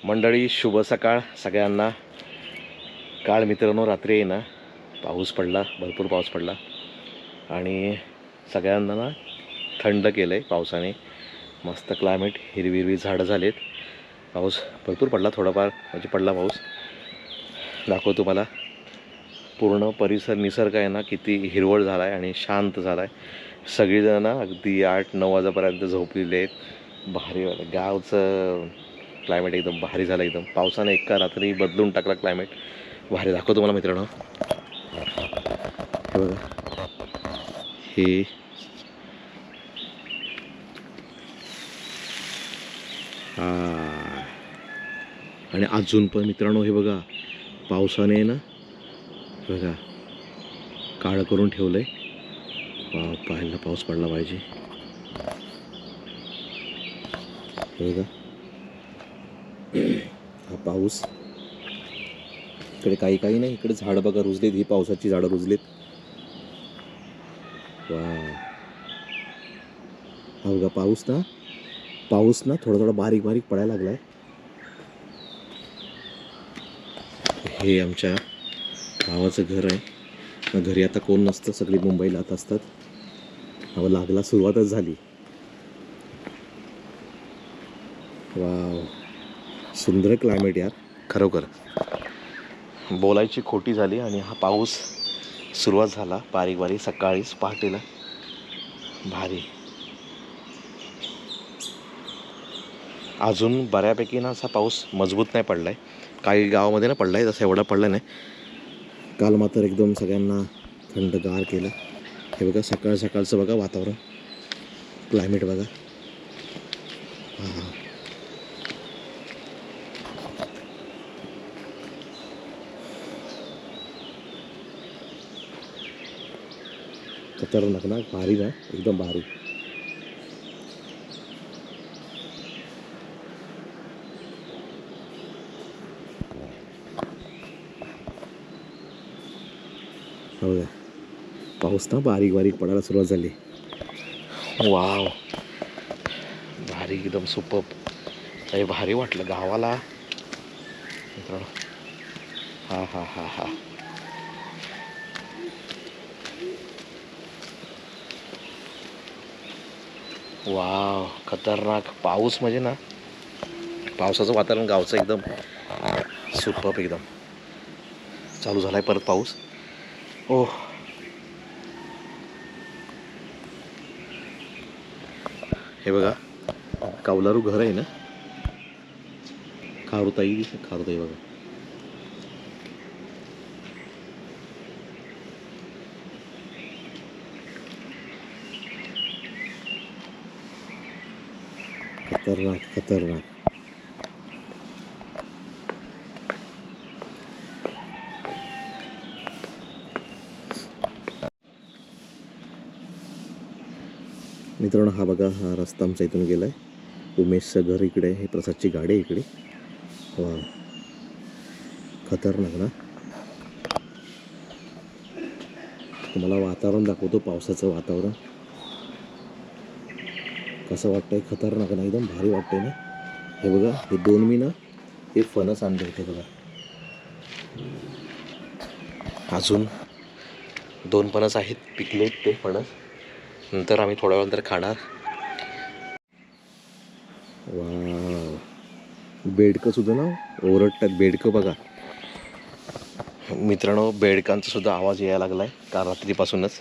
मंडळी शुभ सकाळ सगळ्यांना। काल मित्रांनो रात्री आहे ना पाऊस पडला, भरपूर पाऊस पडला आणि सगळ्यांना ना थंड केलं आहे पावसाने। मस्त क्लायमेट, हिरवी हिरवी झाडं झालेत। पाऊस भरपूर पडला, थोडाफार म्हणजे पडला पाऊस। दाखवतो तुम्हाला पूर्ण परिसर, निसर्ग आहे ना किती हिरवळ झाला आहे आणि शांत झाला आहे। सगळीजण ना अगदी 8-9 वाजेपर्यंत झोपलेले आहेत। भारी गावचं क्लायमेट एकदम भारी झालं एकदम। पावसाने एका रात्री बदलून टाकला क्लायमेट, भारी। दाखवतो तुम्हाला मित्रांनो, हे बघा, हे आणि अजून पण मित्रांनो हे बघा, पावसाने ना बघा काळं करून ठेवलंय। पाहायला पाऊस पडला पाहिजे। हे बघा हा पाऊस, इकडे काही नाही, इकडे झाडं बघा रुजलेत, ही पावसाची झाडं रुजलेत। वा, हा बघा पाऊस ना थोडा बारीक बारीक पडायला लागलाय। हे आमच्या भावाचं घर आहे। घरी आता कोण नसतं, सगळी मुंबईला आता असतात। हवा लागला, सुरुवातच झाली। वाव, सुंदर क्लायमेट यार, खरोखर बोलायची खोटी झाली। आणि हा पाऊस सुरुवात झाला बारीक बारीक सकाळीच, पहाटेला, भारी। अजून बऱ्यापैकी ना असा पाऊस मजबूत नाही पडलाय, काही गावामध्ये ना पडलाय, तसं एवढा पडला नाही। काल मात्र एकदम सगळ्यांना थंडगार केलं। हे बघा सकाळ सकाळचं बघा वातावरण, क्लायमेट बघा। हां, खतरनाक ना, भारी ना, एकदम भारी। हो का, पाऊस ना बारीक बारीक पडायला सुरुवात झाली। वाव, भारी, एकदम सुपर्ब। हे भारी वाटलं गावाला मित्रांनो। हा हा हा हा, वाव, खतरनाक पाऊस म्हणजे ना, पावसाचं वातावरण गावचं एकदम सुपर्ब एकदम। चालू झालाय परत पाऊस। ओह, हे बघा कौलारू घर आहे ना, खारुताई बघा। खतरनाक खतरनाक। मित्रांनो हा बघा, हा रस्ता आमच्या इथून गेलाय। उमेशचं घर इकडे, हे प्रसादची गाडी आहे इकडे। वा, खतरनाक ना। तुम्हाला वातावरण दाखवतो, पावसाचं वातावरण कसं वाटतंय, खतरनाक ना, एकदम भारी वाटतंय ना। हे बघा, हे दोन मी ना हे फणस आणले होते बघा। अजून 2 फणस आहेत, पिकलेत ते फणस, नंतर आम्ही थोड्या वेळानंतर खाणार। वाव, बेडकं सुद्धा ना ओरडतात, बेडकं बघा मित्रांनो। बेडकांचा सुद्धा आवाज यायला लागलाय काल रात्रीपासूनच।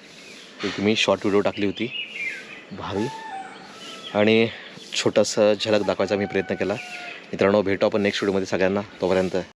एक मी शॉर्ट व्हिडिओ टाकली होती, भारी, आणि छोटासा झलक दाखवायचा मी प्रयत्न केला। मित्रांनो भेटू आपण नेक्स्ट व्हिडिओमध्ये, सगळ्यांना तोपर्यंत